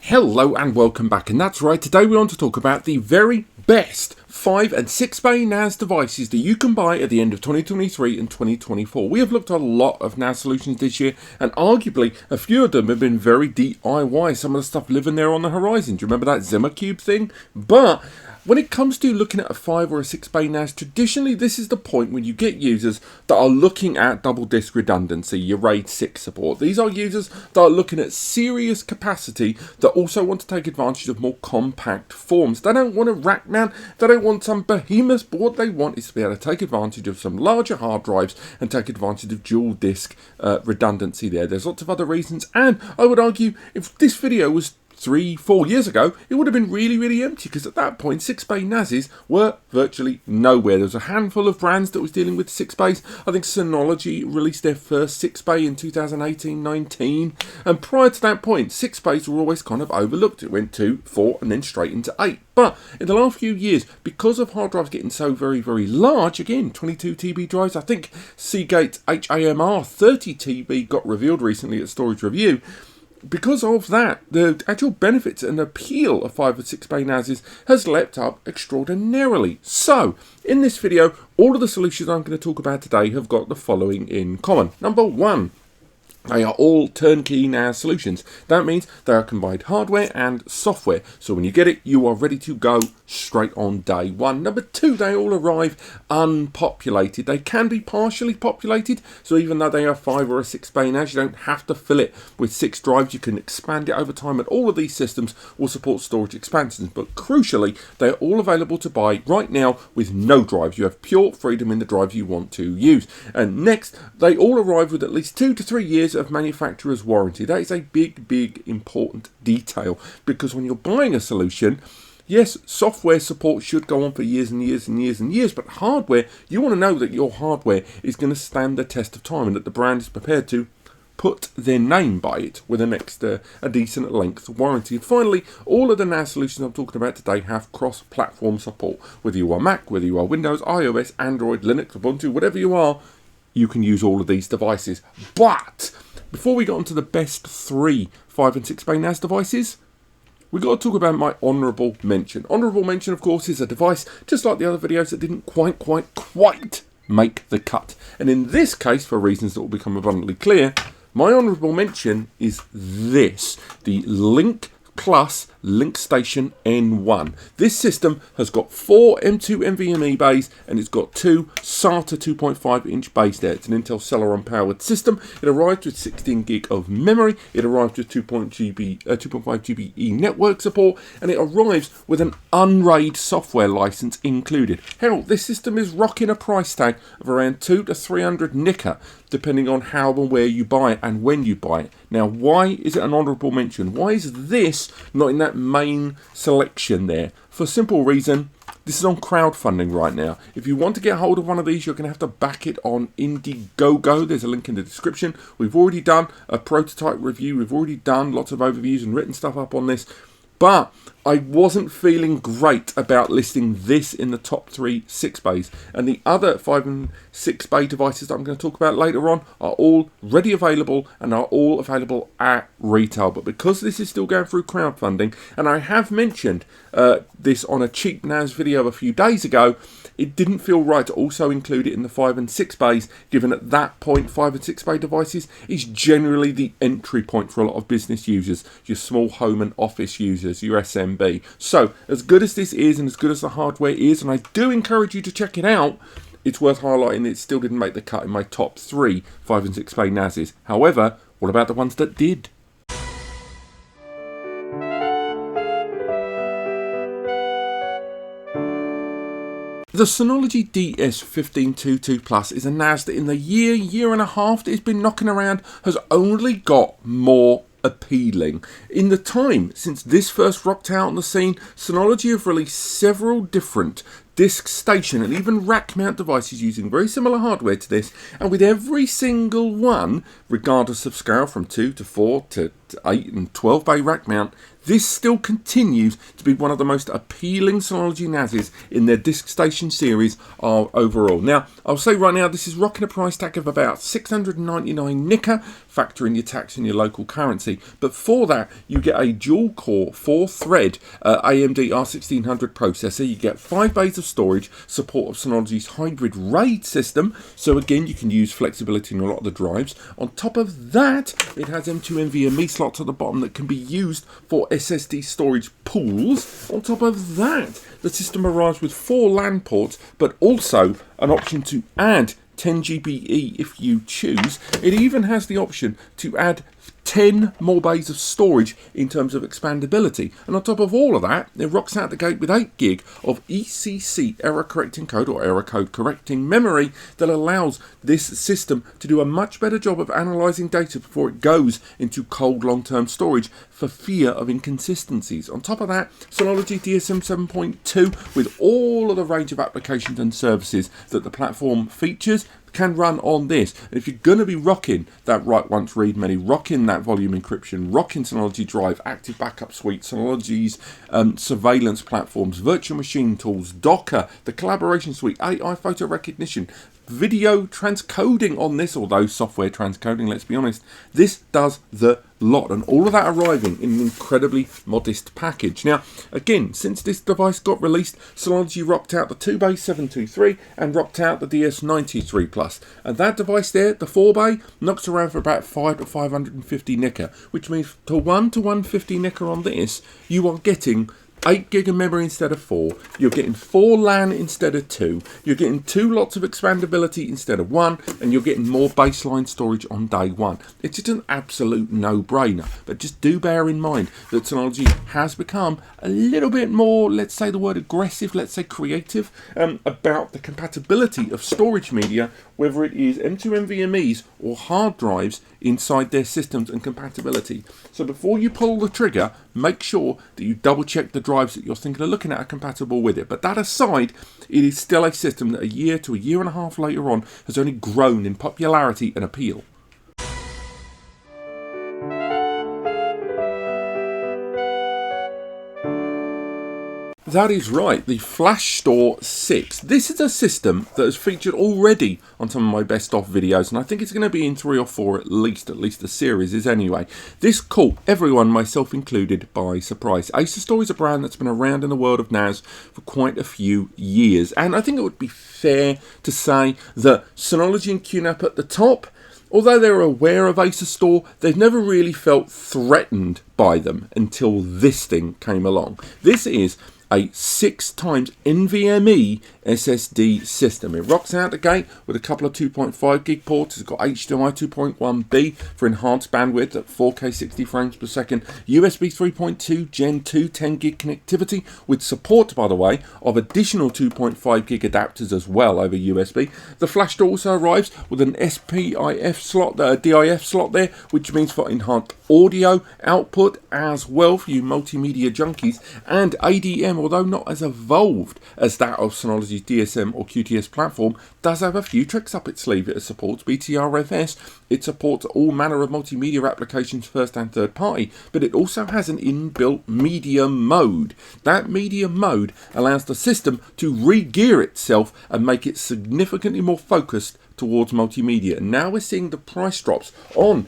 Hello and welcome back, and that's right, today we want to talk about the very best 5 and 6 bay NAS devices that you can buy at the end of 2023 and 2024. We have looked at a lot of NAS solutions this year, and arguably a few of them have been very DIY, some of the stuff living there on the horizon. Do you remember that Zimmer Cube thing? But when it comes to looking at a 5 or a 6 bay NAS, traditionally this is the point when you get users that are looking at double disk redundancy, your RAID 6 support. These are users that are looking at serious capacity that also want to take advantage of more compact forms. They don't want a rack mount, they don't want some behemoth board. They want is to be able to take advantage of some larger hard drives and take advantage of dual disk redundancy there. There's lots of other reasons, and I would argue if this video was 3-4 years ago, it would have been really empty, because at that point 6 bay NASs were virtually nowhere. There was a handful of brands that was dealing with 6 bays. I think Synology released their first 6 bay in 2018-19, and prior to that point 6 bays were always kind of overlooked. It went 2, 4 and then straight into 8. But in the last few years, because of hard drives getting so very large, again 22 TB drives, I think Seagate's HAMR 30 TB got revealed recently at Storage Review. Because of that, the actual benefits and appeal of 5 and 6 bay NASs has leapt up extraordinarily. So, in this video, all of the solutions I'm going to talk about today have got the following in common. Number 1. They are all turnkey NAS solutions. That means they are combined hardware and software. So when you get it, you are ready to go straight on day one. Number 2, they all arrive unpopulated. They can be partially populated. So even though they are 5 or a 6 bay NAS, you don't have to fill it with 6 drives. You can expand it over time, and all of these systems will support storage expansions. But crucially, they are all available to buy right now with no drives. You have pure freedom in the drive you want to use. And next, they all arrive with at least 2 to 3 years of manufacturer's warranty. That is a big important detail, because when you're buying a solution, yes, software support should go on for years and years, but hardware, you want to know that your hardware is going to stand the test of time and that the brand is prepared to put their name by it with a decent length warranty. And finally, all of the NAS solutions I'm talking about today have cross-platform support. Whether you are Mac, whether you are Windows, iOS, Android, Linux, Ubuntu, whatever you are, you can use all of these devices. But before we get on to the best 3 5 and 6 bay NAS devices, we've got to talk about my honourable mention. Honourable mention, of course, is a device, just like the other videos, that didn't quite make the cut. And in this case, for reasons that will become abundantly clear, my honourable mention is this, the Link Plus LinkStation N1. This system has got 4 M2 NVMe bays, and it's got 2 SATA 2.5 inch bays there. It's an Intel Celeron powered system. It arrives with 16 gig of memory. It arrives with 2.5 GB network support, and it arrives with an unraid software license included. Hell, this system is rocking a price tag of around 200 to 300 nicker, depending on how and where you buy it and when you buy it. Now, why is it an honourable mention? Why is this not in that main selection there? For a simple reason, this is on crowdfunding right now. If you want to get hold of one of these, you're going to have to back it on Indiegogo. There's a link in the description. We've already done a prototype review. We've already done lots of overviews and written stuff up on this. But I wasn't feeling great about listing this in the top 3 6 bays. And the other 5 and 6 bay devices that I'm going to talk about later on are all ready available and are all available at retail. But because this is still going through crowdfunding, and I have mentioned this on a cheap NAS video a few days ago, it didn't feel right to also include it in the 5 and 6 bays, given at that point 5 and 6 bay devices is generally the entry point for a lot of business users, your small home and office users, your SMB. So, as good as this is and as good as the hardware is, and I do encourage you to check it out, it's worth highlighting that it still didn't make the cut in my top 3 5 and 6 bay NASs. However, what about the ones that did? The Synology DS1522 Plus is a NAS that in the year and a half that it's been knocking around has only got more appealing. In the time since this first rocked out on the scene, Synology have released several different disk station and even rack mount devices using very similar hardware to this, and with every single one, regardless of scale from 2 to 4 to 8 and 12 bay rack mount, this still continues to be one of the most appealing Synology NASs in their DiskStation series overall. Now, I'll say right now, this is rocking a price tag of about 699 Nika, factor in your tax and your local currency. But for that, you get a dual-core, 4-thread AMD R1600 processor. You get 5 bays of storage, support of Synology's hybrid RAID system. So again, you can use flexibility in a lot of the drives. On top of that, it has M2 NVMe slots at the bottom that can be used for SSD storage pools. On top of that, the system arrives with 4 LAN ports, but also an option to add 10 GBE if you choose. It even has the option to add 10 more bays of storage in terms of expandability. And on top of all of that, it rocks out the gate with 8 gig of ECC error correcting code or error code correcting memory that allows this system to do a much better job of analysing data before it goes into cold long-term storage for fear of inconsistencies. On top of that, Synology DSM 7.2 with all of the range of applications and services that the platform features can run on this. And if you're going to be rocking that write once read many, rocking that volume encryption, rocking Synology Drive, Active Backup Suite, Synology's surveillance platforms, virtual machine tools, Docker, the collaboration suite, AI photo recognition, video transcoding on this, although software transcoding, let's be honest, this does the lot, and all of that arriving in an incredibly modest package. Now, again, since this device got released, Synology rocked out the 2-bay 723 and rocked out the DS93 Plus, and that device there, the 4-bay, knocks around for about 5 to 550 Nika, which means to 1 to 150 Nika on this, you are getting 8 gig of memory instead of 4, you're getting 4 LAN instead of 2, you're getting 2 lots of expandability instead of 1, and you're getting more baseline storage on day 1. It's just an absolute no-brainer, but just do bear in mind that Synology has become a little bit more, let's say the word aggressive, let's say creative, about the compatibility of storage media, whether it is M2 NVMe's or hard drives inside their systems and compatibility. So before you pull the trigger, make sure that you double check the drives that you're thinking of looking at are compatible with it. But that aside, it is still a system that a year to a year and a half later on has only grown in popularity and appeal. That is right, the Flash Store 6. This is a system that has featured already on some of my best of videos, and I think it's going to be in 3 or 4 at least the series is anyway. This caught everyone, myself included, by surprise. Acer Store is a brand that's been around in the world of NAS for quite a few years, and I think it would be fair to say that Synology and QNAP at the top, although they're aware of Acer Store, they've never really felt threatened by them until this thing came along. This is a 6 times NVMe SSD system. It rocks out the gate with a couple of 2.5 gig ports. It's got HDMI 2.1B for enhanced bandwidth at 4K 60 frames per second, USB 3.2 Gen 2 10 gig connectivity with support, by the way, of additional 2.5 gig adapters as well over USB. The flash door also arrives with an SPIF slot, a DIF slot there, which means for enhanced audio output as well for you multimedia junkies, and ADM, although not as evolved as that of Synology's DSM or QTS platform, does have a few tricks up its sleeve. It supports BTRFS, it supports all manner of multimedia applications first and third party, but it also has an inbuilt media mode. That media mode allows the system to re-gear itself and make it significantly more focused towards multimedia. And now we're seeing the price drops on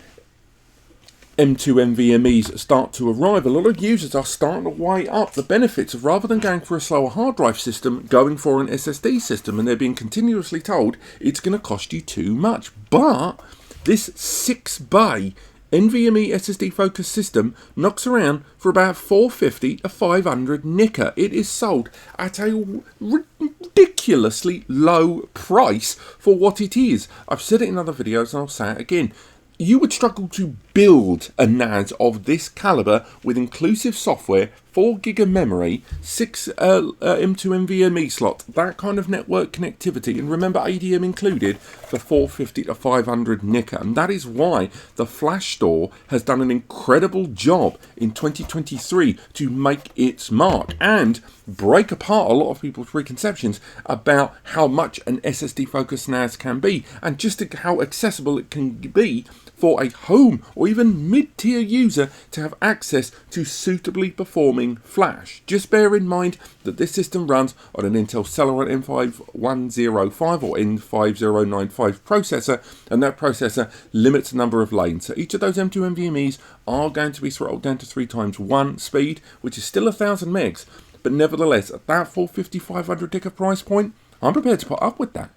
M2 NVMe's start to arrive. A lot of users are starting to weigh up the benefits of, rather than going for a slower hard drive system, going for an SSD system, and they're being continuously told it's going to cost you too much. But this 6-bay NVMe SSD focused system knocks around for about 450 to 500 Nika. It is sold at a ridiculously low price for what it is. I've said it in other videos and I'll say it again. You would struggle to build a NAS of this caliber with inclusive software, 4 gig of memory, 6 M2 NVMe slots, that kind of network connectivity, and remember ADM included, for 450 to 500 Nika. And that is why the Flash Store has done an incredible job in 2023 to make its mark and break apart a lot of people's preconceptions about how much an SSD focused NAS can be, and just how accessible it can be for a home or even mid-tier user to have access to suitably performing flash. Just bear in mind that this system runs on an Intel Celeron M5105 or N5095 processor, and that processor limits the number of lanes. So each of those M2 NVMEs are going to be throttled down to 3x1 speed, which is still 1000 megs, but nevertheless, at that full 5500 ticker price point, I'm prepared to put up with that.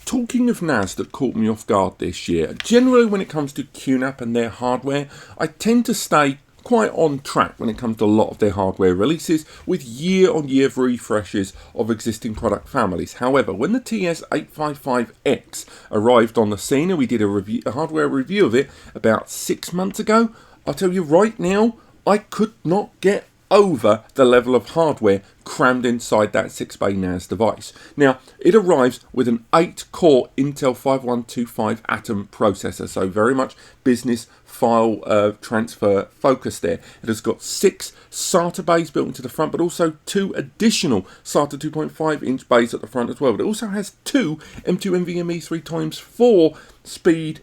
Talking of NAS that caught me off guard this year, generally when it comes to QNAP and their hardware, I tend to stay quite on track when it comes to a lot of their hardware releases with year-on-year refreshes of existing product families. However, when the TS855X arrived on the scene and we did a hardware review of it about 6 months ago, I'll tell you right now, I could not get over the level of hardware crammed inside that 6-bay NAS device. Now, it arrives with an 8-core Intel 5125 Atom processor, so very much business file transfer focus there. It has got 6 SATA bays built into the front, but also 2 additional SATA 2.5-inch bays at the front as well. But it also has 2 M2 NVMe 3x4 speed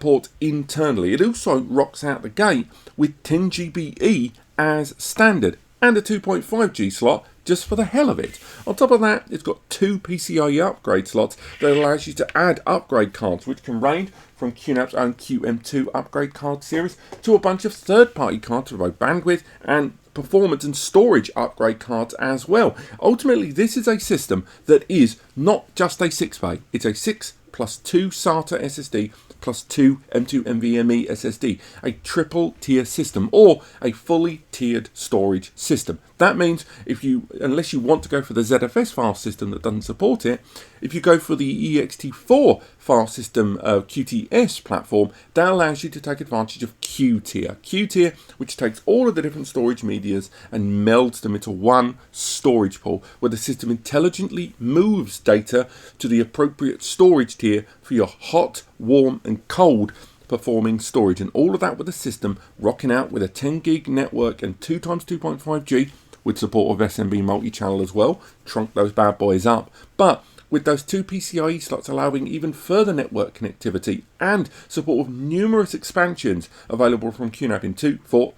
ports internally. It also rocks out the gate with 10 GBE as standard and a 2.5G slot just for the hell of it. On top of that, it's got 2 PCIe upgrade slots that allows you to add upgrade cards, which can range from QNAP's own QM2 upgrade card series to a bunch of third-party cards for both bandwidth and performance and storage upgrade cards as well. Ultimately, this is a system that is not just a 6-bay, it's a 6 plus 2 SATA SSD plus 2 M2 NVMe SSD, a triple tier system or a fully tiered storage system. That means unless you want to go for the ZFS file system that doesn't support it, if you go for the ext4 file system QTS platform, that allows you to take advantage of Q-tier. Q-tier, which takes all of the different storage medias and melds them into one storage pool, where the system intelligently moves data to the appropriate storage tier for your hot, warm and cold performing storage, and all of that with the system rocking out with a 10 gig network and 2x2.5G with support of SMB multi-channel as well. Trunk those bad boys up, but with those 2 PCIe slots allowing even further network connectivity and support of numerous expansions available from QNAP in 2, 4,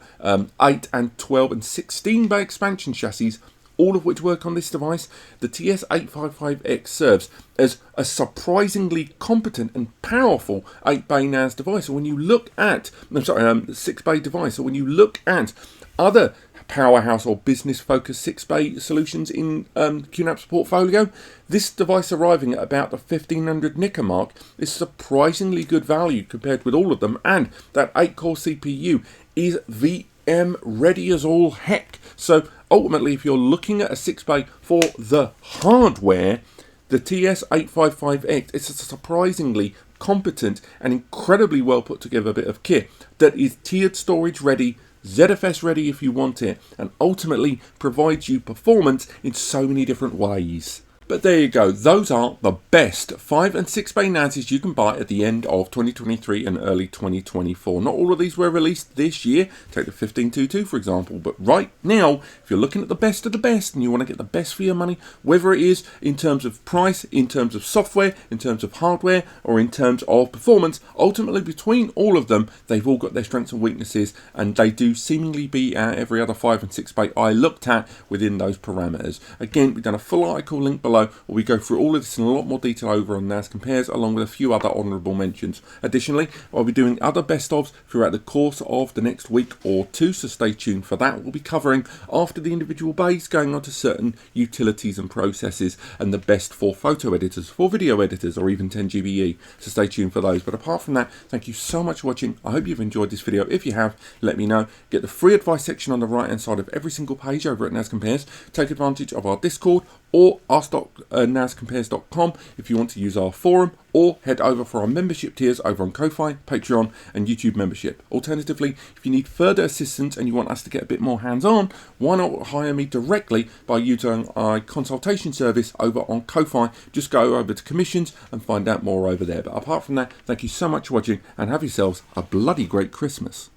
8 and 12 and 16 bay expansion chassis, all of which work on this device. The TS855X serves as a surprisingly competent and powerful 8-bay NAS device. When you look at, 6-bay device, or when you look at other powerhouse or business-focused 6-bay solutions in QNAP's portfolio, this device arriving at about the 1500 nicker mark is surprisingly good value compared with all of them, and that 8-core CPU is VM ready as all heck. So ultimately, if you're looking at a 6-bay for the hardware, the TS855X is a surprisingly competent and incredibly well put together bit of kit that is tiered storage ready, ZFS ready if you want it, and ultimately provides you performance in so many different ways. But there you go, those are the best 5 and 6-bay NASs you can buy at the end of 2023 and early 2024. Not all of these were released this year, take the 1522 for example, but right now, if you're looking at the best of the best and you want to get the best for your money, whether it is in terms of price, in terms of software, in terms of hardware, or in terms of performance, ultimately between all of them, they've all got their strengths and weaknesses, and they do seemingly beat out every other 5 and 6-bay I looked at within those parameters. Again, we've done a full article link below where we go through all of this in a lot more detail over on NAScompares, along with a few other honourable mentions. Additionally, I'll be doing other best-ofs throughout the course of the next week or two, so stay tuned for that. We'll be covering, after the individual bays, going on to certain utilities and processes and the best for photo editors, for video editors, or even 10 GBE, so stay tuned for those. But apart from that, thank you so much for watching. I hope you've enjoyed this video. If you have, let me know. Get the free advice section on the right hand side of every single page over at NAScompares. Take advantage of our Discord or our stock NAScompares.com if you want to use our forum, or head over for our membership tiers over on Ko-Fi, Patreon and YouTube membership. Alternatively, if you need further assistance and you want us to get a bit more hands-on, why not hire me directly by using our consultation service over on Ko-Fi. Just go over to commissions and find out more over there. But apart from that, thank you so much for watching and have yourselves a bloody great Christmas.